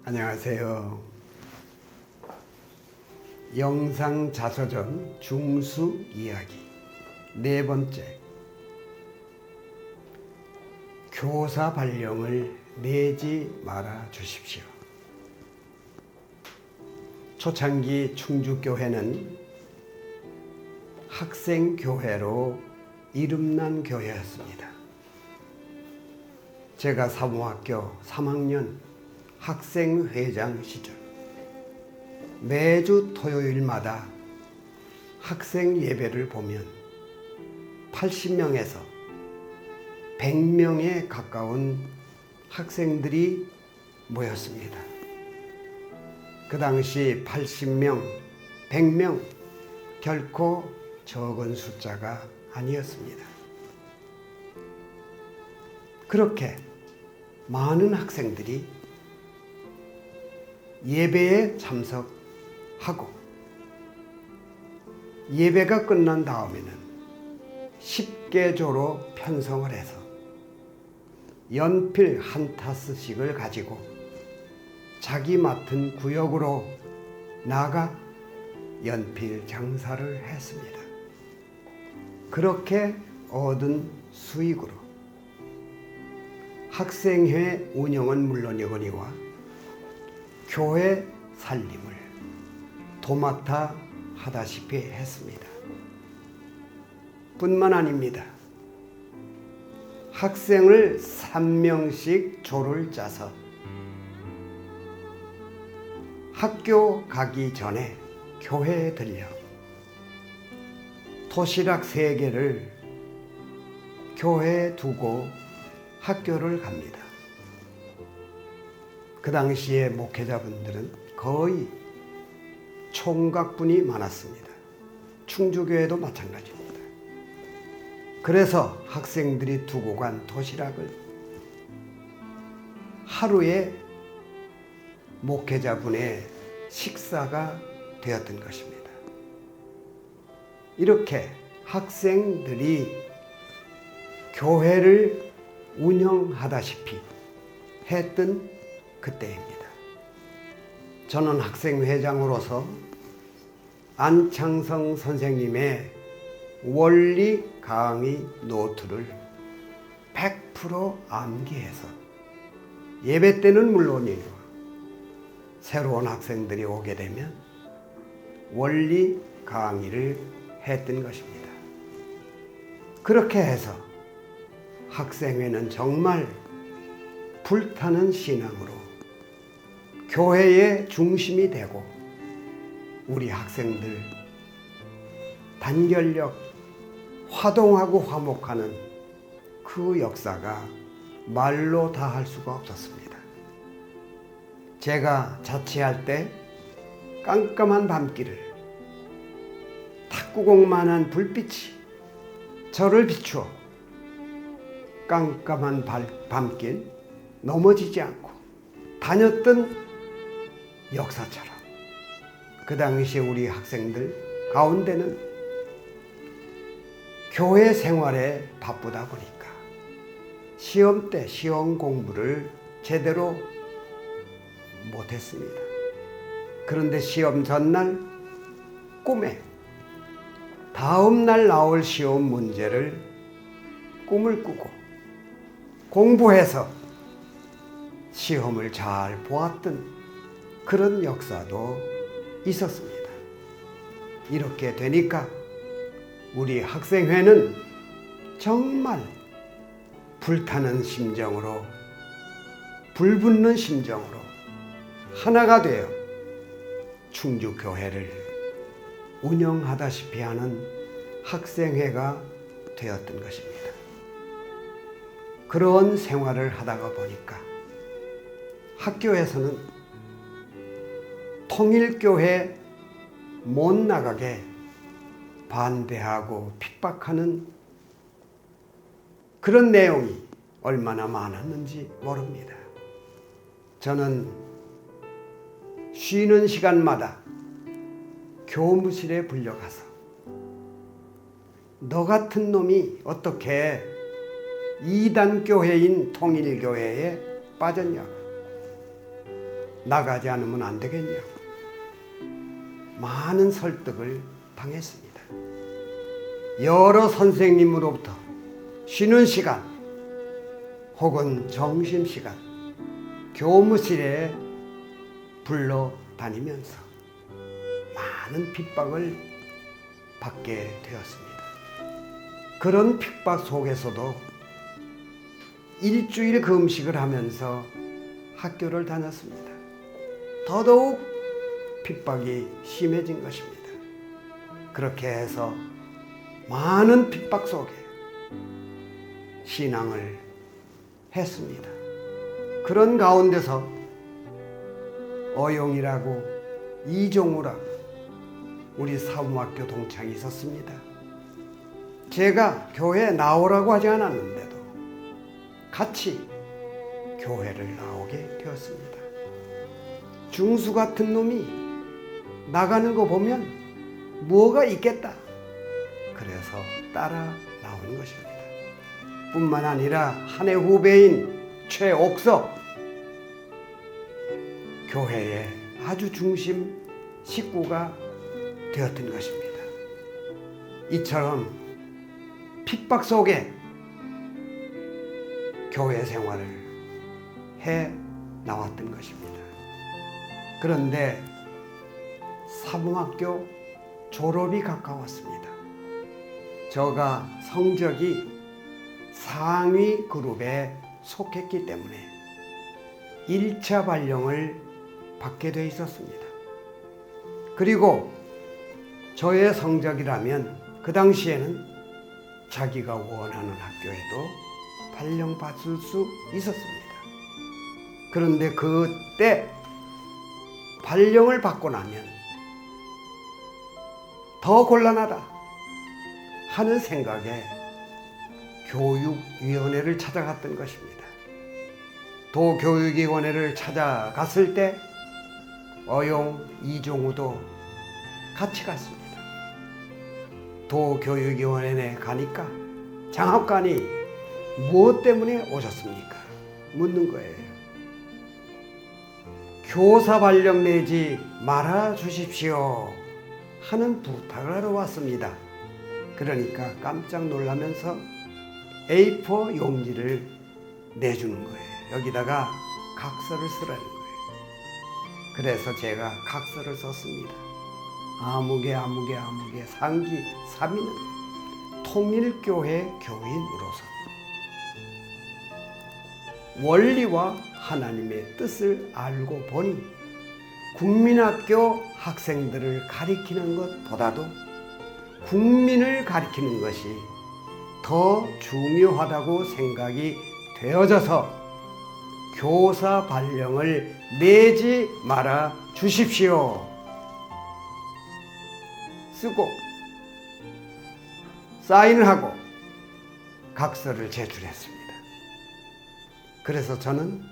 안녕하세요. 영상 자서전 중수 이야기 네 번째. 교사 발령을 내지 말아 주십시오. 초창기 충주교회는 학생교회로 이름난 교회였습니다. 제가 사모학교 3학년 학생회장 시절 매주 토요일마다 학생 예배를 보면 80명에서 100명에 가까운 학생들이 모였습니다. 그 당시 80명, 100명 결코 적은 숫자가 아니었습니다. 그렇게 많은 학생들이 예배에 참석하고 예배가 끝난 다음에는 10개조로 편성을 해서 연필 한 타스씩을 가지고 자기 맡은 구역으로 나가 연필 장사를 했습니다. 그렇게 얻은 수익으로 학생회 운영은 물론이거니와 교회 살림을 도맡아 하다시피 했습니다. 뿐만 아닙니다. 학생을 3명씩 조를 짜서 학교 가기 전에 교회에 들려 도시락 3개를 교회에 두고 학교를 갑니다. 그 당시에 목회자분들은 거의 총각분이 많았습니다. 충주교회도 마찬가지입니다. 그래서 학생들이 두고 간 도시락을 하루에 목회자분의 식사가 되었던 것입니다. 이렇게 학생들이 교회를 운영하다시피 했던 그때입니다. 저는 학생회장으로서 안창성 선생님의 원리 강의 노트를 100% 암기해서 예배 때는 물론이고 새로운 학생들이 오게 되면 원리 강의를 했던 것입니다. 그렇게 해서 학생회는 정말 불타는 신앙으로 교회의 중심이 되고 우리 학생들 단결력, 화동하고 화목하는 그 역사가 말로 다 할 수가 없었습니다. 제가 자취할 때 깜깜한 밤길을 탁구공만한 불빛이 저를 비추어 깜깜한 밤길 넘어지지 않고 다녔던 역사처럼 그 당시에 우리 학생들 가운데는 교회 생활에 바쁘다 보니까 시험 때 시험 공부를 제대로 못했습니다. 그런데 시험 전날 꿈에 다음 날 나올 시험 문제를 꿈을 꾸고 공부해서 시험을 잘 보았던 그런 역사도 있었습니다. 이렇게 되니까 우리 학생회는 정말 불타는 심정으로, 불붙는 심정으로 하나가 되어 충주교회를 운영하다시피 하는 학생회가 되었던 것입니다. 그런 생활을 하다가 보니까 학교에서는 통일교회 못 나가게 반대하고 핍박하는 그런 내용이 얼마나 많았는지 모릅니다. 저는 쉬는 시간마다 교무실에 불려가서 너 같은 놈이 어떻게 이단교회인 통일교회에 빠졌냐고 나가지 않으면 안 되겠냐고 많은 설득을 당했습니다. 여러 선생님으로부터 쉬는 시간 혹은 점심시간 교무실에 불러 다니면서 많은 핍박을 받게 되었습니다. 그런 핍박 속에서도 일주일 금식을 하면서 학교를 다녔습니다. 더더욱 핍박이 심해진 것입니다. 그렇게 해서 많은 핍박 속에 신앙을 했습니다. 그런 가운데서 어용이라고 이종우라고 우리 사범학교 동창이 있었습니다. 제가 교회에 나오라고 하지 않았는데도 같이 교회를 나오게 되었습니다. 중수 같은 놈이 나가는 거 보면 뭐가 있겠다. 그래서 따라 나오는 것입니다. 뿐만 아니라 한 해 후배인 최옥석 교회의 아주 중심 식구가 되었던 것입니다. 이처럼 핍박 속에 교회 생활을 해 나왔던 것입니다. 그런데 사범학교 졸업이 가까웠습니다. 저가 성적이 상위 그룹에 속했기 때문에 1차 발령을 받게 돼 있었습니다. 그리고 저의 성적이라면 그 당시에는 자기가 원하는 학교에도 발령받을 수 있었습니다. 그런데 그때 발령을 받고 나면 더 곤란하다 하는 생각에 교육위원회를 찾아갔던 것입니다. 도교육위원회를 찾아갔을 때 어용, 이종우도 같이 갔습니다. 도교육위원회에 가니까 장학관이 무엇 때문에 오셨습니까? 묻는 거예요. 교사 발령 내지 말아 주십시오 하는 부탁을 하러 왔습니다. 그러니까 깜짝 놀라면서 A4 용지를 내주는 거예요. 여기다가 각서를 쓰라는 거예요. 그래서 제가 각서를 썼습니다. 아무개 상기 3위는 통일교회 교인으로서 원리와 하나님의 뜻을 알고 보니 국민학교 학생들을 가리키는 것보다도 국민을 가리키는 것이 더 중요하다고 생각이 되어져서 교사 발령을 내지 말아 주십시오 쓰고 사인을 하고 각서를 제출했습니다. 그래서 저는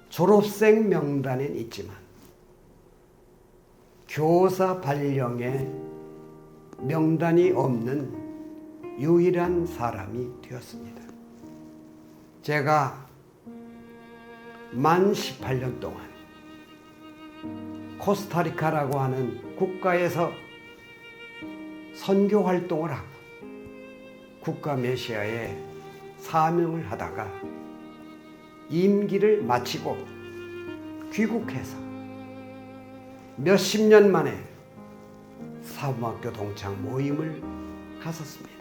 졸업생 명단엔 있지만 교사 발령에 명단이 없는 유일한 사람이 되었습니다. 제가 만 18년 동안 코스타리카라고 하는 국가에서 선교 활동을 하고 국가 메시아에 사명을 하다가 임기를 마치고 귀국해서 몇십 년 만에 사범학교 동창 모임을 갔었습니다.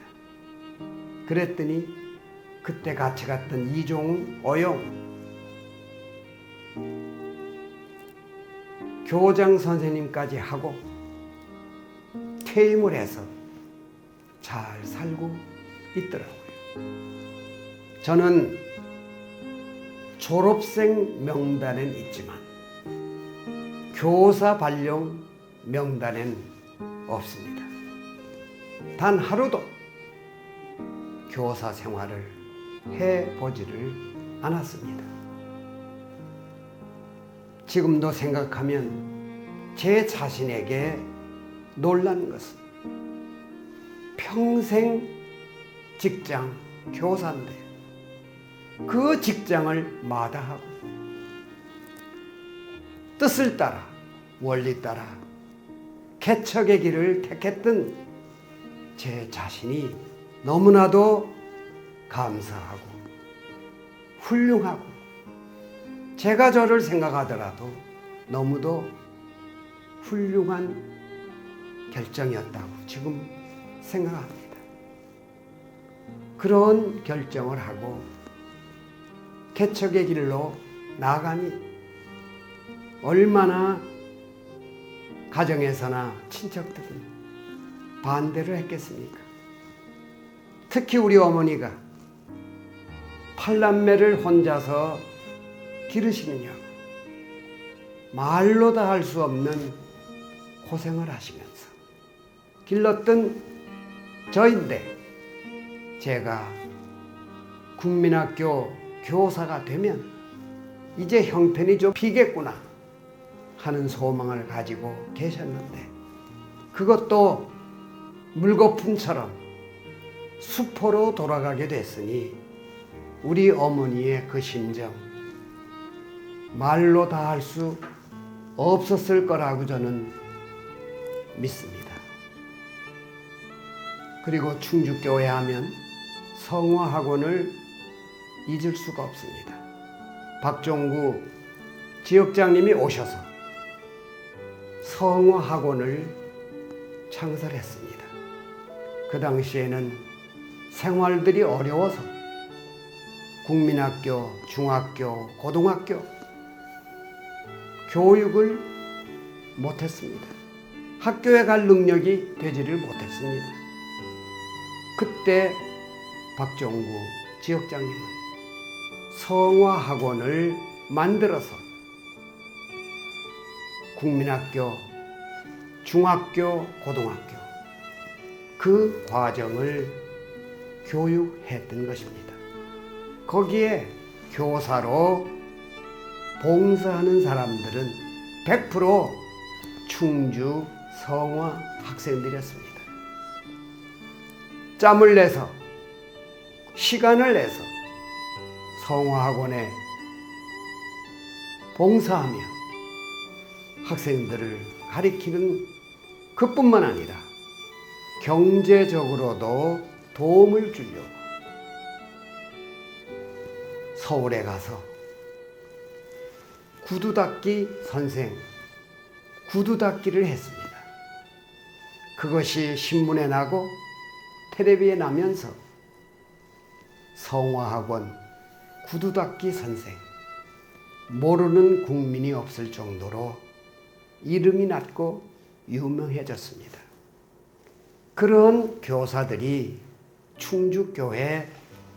그랬더니 그때 같이 갔던 이종우, 어용 교장 선생님까지 하고 퇴임을 해서 잘 살고 있더라고요. 저는 졸업생 명단엔 있지만 교사 발령 명단엔 없습니다. 단 하루도 교사 생활을 해보지를 않았습니다. 지금도 생각하면 제 자신에게 놀란 것은 평생 직장 교사인데 그 직장을 마다하고 뜻을 따라 원리 따라 개척의 길을 택했던 제 자신이 너무나도 감사하고 훌륭하고 제가 저를 생각하더라도 너무도 훌륭한 결정이었다고 지금 생각합니다. 그런 결정을 하고 개척의 길로 나아가니 얼마나 가정에서나 친척들은 반대를 했겠습니까? 특히 우리 어머니가 8남매를 혼자서 기르시느냐고 말로 다 할 수 없는 고생을 하시면서 길렀던 저인데 제가 국민학교 교사가 되면 이제 형편이 좀 비겠구나 하는 소망을 가지고 계셨는데 그것도 물거품처럼 수포로 돌아가게 됐으니 우리 어머니의 그 심정 말로 다 할 수 없었을 거라고 저는 믿습니다. 그리고 충주교회 하면 성화학원을 잊을 수가 없습니다. 박종구 지역장님이 오셔서 성화학원을 창설했습니다. 그 당시에는 생활들이 어려워서 국민학교, 중학교, 고등학교 교육을 못했습니다. 학교에 갈 능력이 되지를 못했습니다. 그때 박종구 지역장님은 성화학원을 만들어서 국민학교, 중학교, 고등학교 그 과정을 교육했던 것입니다. 거기에 교사로 봉사하는 사람들은 100% 충주 성화 학생들이었습니다. 짬을 내서 시간을 내서 성화학원에 봉사하며 학생들을 가리키는 그뿐만 아니라 경제적으로도 도움을 주려고 서울에 가서 구두 닦기 선생, 구두 닦기를 했습니다. 그것이 신문에 나고 텔레비에 나면서 성화학원 구두 닦기 선생, 모르는 국민이 없을 정도로 이름이 났고 유명해졌습니다. 그런 교사들이 충주교회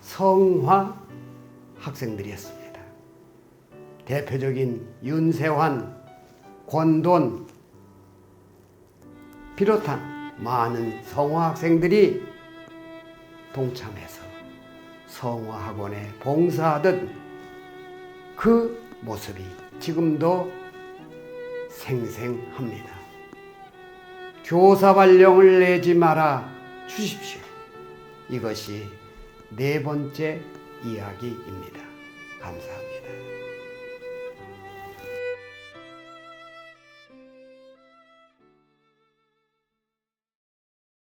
성화 학생들이었습니다. 대표적인 윤세환, 권돈 비롯한 많은 성화 학생들이 동참해서 성화학원에 봉사하던 그 모습이 지금도 생생합니다. 교사 발령을 내지 말아 주십시오. 이것이 네 번째 이야기입니다. 감사합니다.